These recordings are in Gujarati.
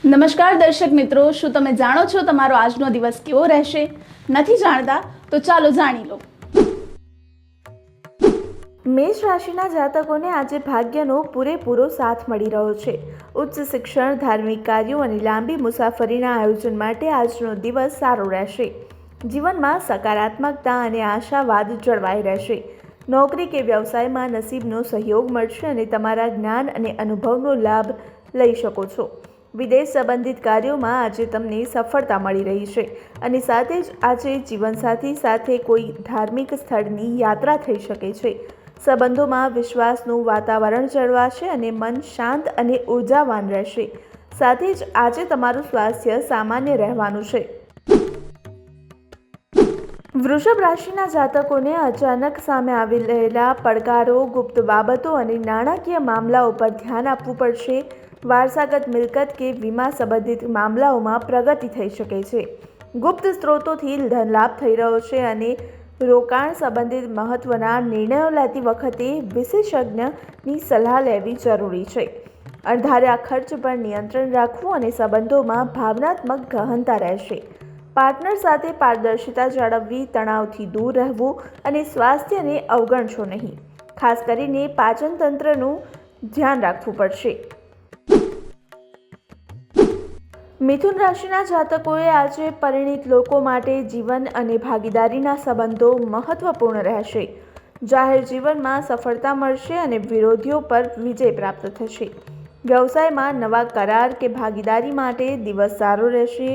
નમસ્કાર દર્શક મિત્રો, શું તમે જાણો છો તમારો આજનો દિવસ કેવો રહેશે? નથી જાણતા તો ચાલો જાણી લો. મેષ રાશિના જાતકોને આજે ભાગ્યનો પૂરેપૂરો સાથ મળી રહ્યો છે. ઉચ્ચ શિક્ષણ, ધાર્મિક કાર્યો અને લાંબી મુસાફરીના આયોજન માટે આજનો દિવસ સારો રહેશે. જીવનમાં સકારાત્મકતા અને આશાવાદ જળવાઈ રહેશે. નોકરી કે વ્યવસાયમાં નસીબનો સહયોગ મળશે અને તમારા જ્ઞાન અને અનુભવનો લાભ લઈ શકો છો. વિદેશ સંબંધિત કાર્યોમાં આજે તમને સફળતા મળી રહી છે અને સાથે જ આજે જીવનસાથી સાથે કોઈ ધાર્મિક સ્થળની યાત્રા થઈ શકે છે. સંબંધોમાં વિશ્વાસનું વાતાવરણ જળવાશે અને મન શાંત અને ઉર્જાવાન રહેશે. સાથે જ આજે તમારું સ્વાસ્થ્ય સામાન્ય રહેવાનું છે. વૃષભ રાશિના જાતકોને અચાનક સામે આવી રહેલા પડકારો, ગુપ્ત બાબતો અને નાણાકીય મામલાઓ પર ધ્યાન આપવું પડશે. વારસાગત મિલકત કે વીમા સંબંધિત મામલાઓમાં પ્રગતિ થઈ શકે છે. ગુપ્ત સ્ત્રોતોથી ધનલાભ થઈ રહ્યો છે અને રોકાણ સંબંધિત મહત્વના નિર્ણયો લેતી વખતે વિશેષજ્ઞની સલાહ લેવી જરૂરી છે. અણધાર્યા ખર્ચ પર નિયંત્રણ રાખવું અને સંબંધોમાં ભાવનાત્મક ગહનતા રહેશે. પાર્ટનર સાથે પારદર્શિતા જાળવવી, તણાવથી દૂર રહેવું અને સ્વાસ્થ્યને અવગણશો નહીં. ખાસ કરીને પાચન તંત્રનું ધ્યાન રાખવું પડશે. મિથુન રાશિના જાતકોએ આજે પરિણીત લોકો માટે જીવન અને ભાગીદારીના સંબંધો મહત્વપૂર્ણ રહેશે. જાહેર જીવનમાં સફળતા મળશે અને વિરોધીઓ પર વિજય પ્રાપ્ત થશે. વ્યવસાયમાં નવા કરાર કે ભાગીદારી માટે દિવસ સારો રહેશે.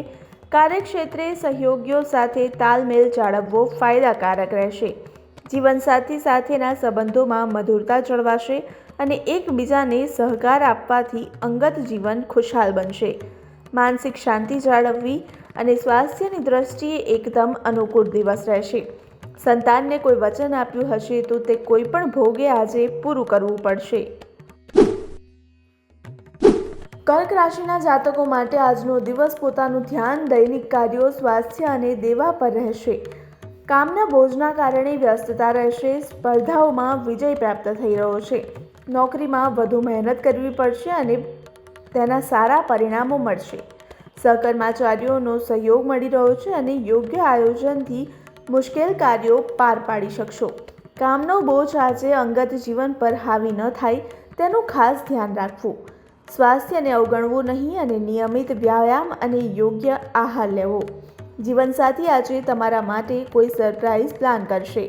કાર્યક્ષેત્રે સહયોગીઓ સાથે તાલમેલ જાળવવો ફાયદાકારક રહેશે. જીવનસાથી સાથેના સંબંધોમાં મધુરતા જળવાશે અને એકબીજાને સહકાર આપવાથી અંગત જીવન ખુશહાલ બનશે. માનસિક શાંતિ જાળવવી અને સ્વાસ્થ્યની દ્રષ્ટિએ એકદમ અનુકૂળ દિવસ રહેશે. સંતાનને કોઈ વચન આપ્યું હશે તો તે કોઈ પણ ભોગે આજે પૂરું કરવું પડશે. કર્ક રાશિના જાતકો માટે આજનો દિવસ પોતાનું ધ્યાન દૈનિક કાર્યો, સ્વાસ્થ્ય અને દેવા પર રહેશે. કામના બોજના કારણે વ્યસ્તતા રહેશે. સ્પર્ધાઓમાં વિજય પ્રાપ્ત થઈ રહ્યો છે. નોકરીમાં વધુ મહેનત કરવી પડશે અને તેના સારા પરિણામો મળશે. સહકર્મચારીઓનો સહયોગ મળી રહ્યો છે અને યોગ્ય આયોજનથી મુશ્કેલ કાર્યો પાર પાડી શકશો. કામનો બોજ આજે અંગત જીવન પર હાવી ન થાય તેનું ખાસ ધ્યાન રાખવું. સ્વાસ્થ્યને અવગણવું નહીં અને નિયમિત વ્યાયામ અને યોગ્ય આહાર લેવો. જીવનસાથી આજે તમારા માટે કોઈ સરપ્રાઇઝ પ્લાન કરશે.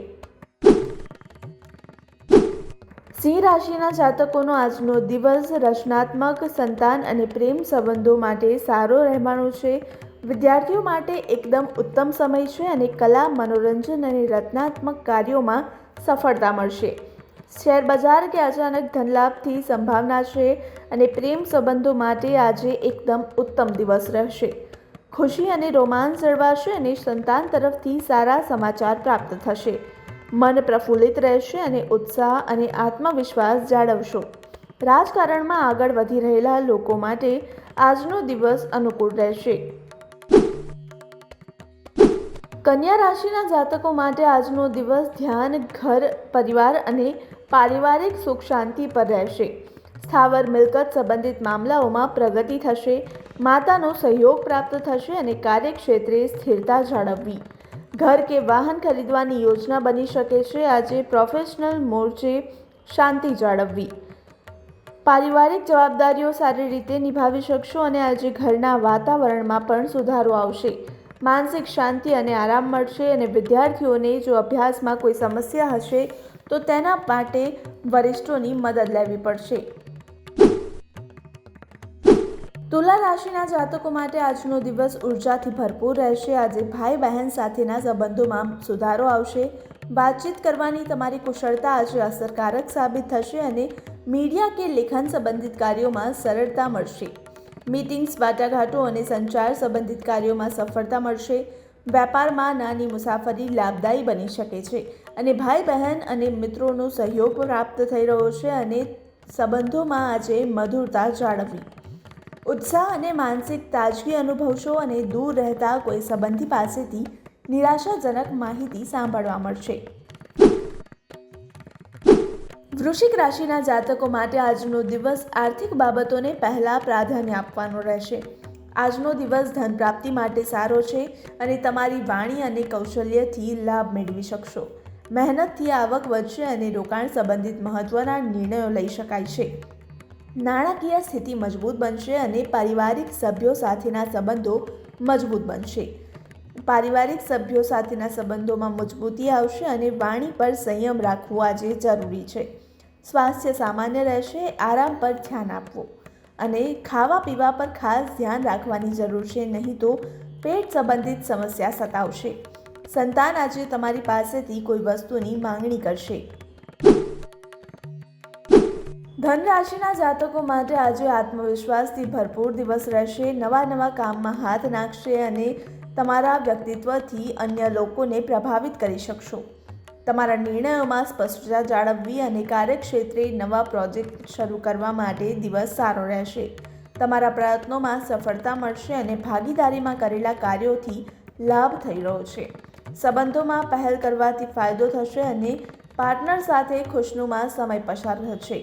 સિંહ રાશિના જાતકોનો આજનો દિવસ રચનાત્મક, સંતાન અને પ્રેમ સંબંધો માટે સારો રહેવાનો છે. વિદ્યાર્થીઓ માટે એકદમ ઉત્તમ સમય છે અને કલા, મનોરંજન અને રચનાત્મક કાર્યોમાં સફળતા મળશે. શેર બજાર કે અચાનક ધનલાભથી સંભાવના છે અને પ્રેમ સંબંધો માટે આજે એકદમ ઉત્તમ દિવસ રહેશે. ખુશી અને રોમાંસ જળવાશે અને સંતાન તરફથી સારા સમાચાર પ્રાપ્ત થશે. મન પ્રફુલ્લિત રહેશે અને ઉત્સાહ અને આત્મવિશ્વાસ જાળવશો. રાજકારણમાં આગળ વધી રહેલા લોકો માટે આજનો દિવસ અનુકૂળ રહેશે. કન્યા રાશિના જાતકો માટે આજનો દિવસ ધ્યાન, ઘર, પરિવાર અને પારિવારિક સુખ શાંતિ પર રહેશે. સ્થાવર મિલકત સંબંધિત મામલાઓમાં પ્રગતિ થશે. માતાનો સહયોગ પ્રાપ્ત થશે અને કાર્યક્ષેત્રે સ્થિરતા જાળવવી. ઘર કે વાહન ખરીદવાની યોજના બની શકે છે. આજે પ્રોફેશનલ મોરચે શાંતિ જાળવવી. પારિવારિક જવાબદારીઓ સારી રીતે નિભાવી શકશો અને આજે ઘરના વાતાવરણમાં પણ સુધારો આવશે. માનસિક શાંતિ અને આરામ મળશે અને વિદ્યાર્થીઓને જો અભ્યાસમાં કોઈ સમસ્યા હશે તો તેના માટે વરિષ્ઠોની મદદ લેવી પડશે. તુલા રાશિના જાતકો માટે આજનો દિવસ ઉર્જાથી ભરપૂર રહેશે. આજે ભાઈ બહેન સાથેના સંબંધોમાં સુધારો આવશે. વાતચીત કરવાની તમારી કુશળતા આજે અસરકારક સાબિત થશે અને મીડિયા કે લેખન સંબંધિત કાર્યોમાં સરળતા મળશે. મીટિંગ્સ, વાટાઘાટો અને સંચાર સંબંધિત કાર્યોમાં સફળતા મળશે. વેપારમાં નાની મુસાફરી લાભદાયી બની શકે છે અને ભાઈ બહેન અને મિત્રોનો સહયોગ પ્રાપ્ત થઈ રહ્યો છે અને સંબંધોમાં આજે મધુરતા જાળવવી. ઉત્સાહ અને માનસિક તાજગી અનુભવશો અને દૂર રહેતા કોઈ સંબંધી પાસેથી નિરાશાજનક માહિતી સાંભળવા મળશે. વૃશ્ચિક રાશિના જાતકો માટે આજનો દિવસ આર્થિક બાબતોને પહેલા પ્રાધાન્ય આપવાનો રહેશે. આજનો દિવસ ધન પ્રાપ્તિ માટે સારો છે અને તમારી વાણી અને કૌશલ્યથી લાભ મેળવી શકશો. મહેનતથી આવક વધશે અને રોકાણ સંબંધિત મહત્વના નિર્ણયો લઈ શકાય છે. નાણાકીય સ્થિતિ મજબૂત બનશે અને પારિવારિક સભ્યો સાથેના સંબંધો મજબૂત બનશે. પારિવારિક સભ્યો સાથેના સંબંધોમાં મજબૂતી આવશે અને વાણી પર સંયમ રાખવું આજે જરૂરી છે. સ્વાસ્થ્ય સામાન્ય રહેશે. આરામ પર ધ્યાન આપવું અને ખાવા પીવા પર ખાસ ધ્યાન રાખવાની જરૂર છે, નહીં તો પેટ સંબંધિત સમસ્યા સતાવશે. સંતાન આજે તમારી પાસેથી કોઈ વસ્તુની માંગણી કરશે. ધન રાશિના જાતકો માટે આજે આત્મવિશ્વાસથી ભરપૂર દિવસ રહેશે. નવા કામમાં હાથ નાખશે અને તમારા વ્યક્તિત્વથી અન્ય લોકોને પ્રભાવિત કરી શકશો. તમારા નિર્ણયોમાં સ્પષ્ટતા જાળવવી અને કાર્યક્ષેત્રે નવા પ્રોજેક્ટ શરૂ કરવા માટે દિવસ સારો રહેશે. તમારા પ્રયત્નોમાં સફળતા મળશે અને ભાગીદારીમાં કરેલા કાર્યોથી લાભ થઈ રહ્યો છે. સંબંધોમાં પહેલ કરવાથી ફાયદો થશે અને પાર્ટનર સાથે ખુશનુમા સમય પસાર થશે.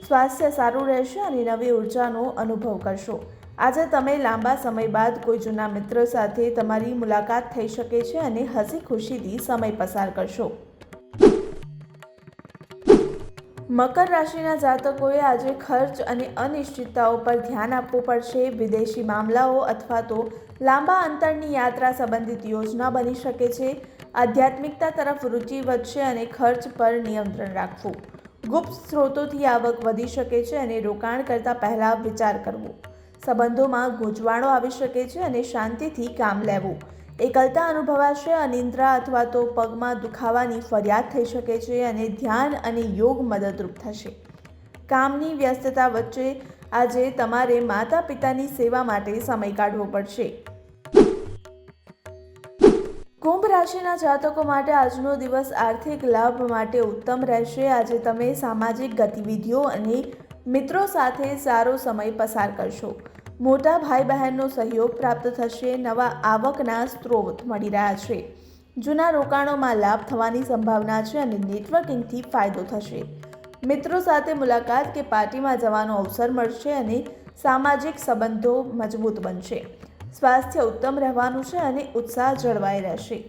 સ્વાસ્થ્ય સારું રહેશે અને નવી ઉર્જાનો અનુભવ કરશો. આજે તમે લાંબા સમય બાદ કોઈ જૂના મિત્ર સાથે તમારી મુલાકાત થઈ શકે છે અને હસી ખુશીથી સમય પસાર કરશો. મકર રાશિના જાતકોએ આજે ખર્ચ અને અનિશ્ચિતતાઓ પર ધ્યાન આપવું પડશે. વિદેશી મામલાઓ અથવા તો લાંબા અંતરની યાત્રા સંબંધિત યોજના બની શકે છે. આધ્યાત્મિકતા તરફ રુચિ વધશે અને ખર્ચ પર નિયંત્રણ રાખવું. ગુપ્ત સ્ત્રોતોથી આવક વધી શકે છે અને રોકાણ કરતાં પહેલાં વિચાર કરવો. સંબંધોમાં ગૂંચવાણો આવી શકે છે અને શાંતિથી કામ લેવું. એકલતા અનુભવાશે. અનિદ્રા અથવા તો પગમાં દુખાવાની ફરિયાદ થઈ શકે છે અને ધ્યાન અને યોગ મદદરૂપ થશે. કામની વ્યસ્તતા વચ્ચે આજે તમારે માતા પિતાની સેવા માટે સમય કાઢવો પડશે. કુંભ રાશિના જાતકો માટે આજનો દિવસ આર્થિક લાભ માટે ઉત્તમ રહેશે. આજે તમે સામાજિક ગતિવિધિઓ અને મિત્રો સાથે સારો સમય પસાર કરશો. મોટા ભાઈ બહેનનો સહયોગ પ્રાપ્ત થશે. નવા આવકના સ્ત્રોત મળી રહ્યા છે. જૂના રોકાણોમાં લાભ થવાની સંભાવના છે અને નેટવર્કિંગથી ફાયદો થશે. મિત્રો સાથે મુલાકાત કે પાર્ટીમાં જવાનો અવસર મળશે અને સામાજિક સંબંધો મજબૂત બનશે. સ્વાસ્થ્ય ઉત્તમ રહેવાનું છે અને ઉત્સાહ જળવાઈ રહેશે.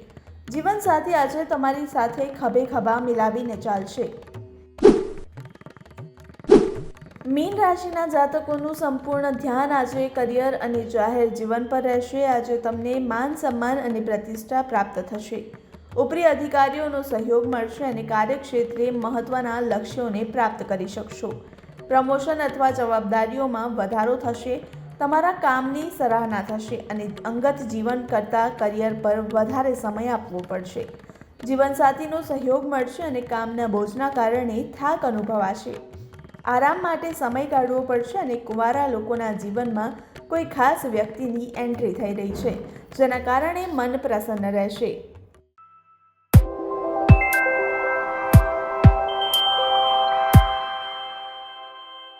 જીવનસાથી આજે તમારી સાથે ખભે ખભા મિલાવીને ચાલશે. મીન રાશિના જાતકોનું સંપૂર્ણ ધ્યાન આજે કરિયર અને જાહેર જીવન પર રહેશે. આજે તમને માન સન્માન અને પ્રતિષ્ઠા પ્રાપ્ત થશે. ઉપરી અધિકારીઓનો સહયોગ મળશે અને કાર્યક્ષેત્રે મહત્વના લક્ષ્યોને પ્રાપ્ત કરી શકશો. પ્રમોશન અથવા જવાબદારીઓમાં વધારો થશે. તમારા કામની સરાહના થશે અને અંગત જીવન કરતાં કરિયર પર વધારે સમય આપવો પડશે. જીવનસાથીનો સહયોગ મળશે અને કામના બોજના કારણે થાક અનુભવાશે. આરામ માટે સમય કાઢવો પડશે અને કુંવારા લોકોના જીવનમાં કોઈ ખાસ વ્યક્તિની એન્ટ્રી થઈ રહી છે, જેના કારણે મન પ્રસન્ન રહેશે.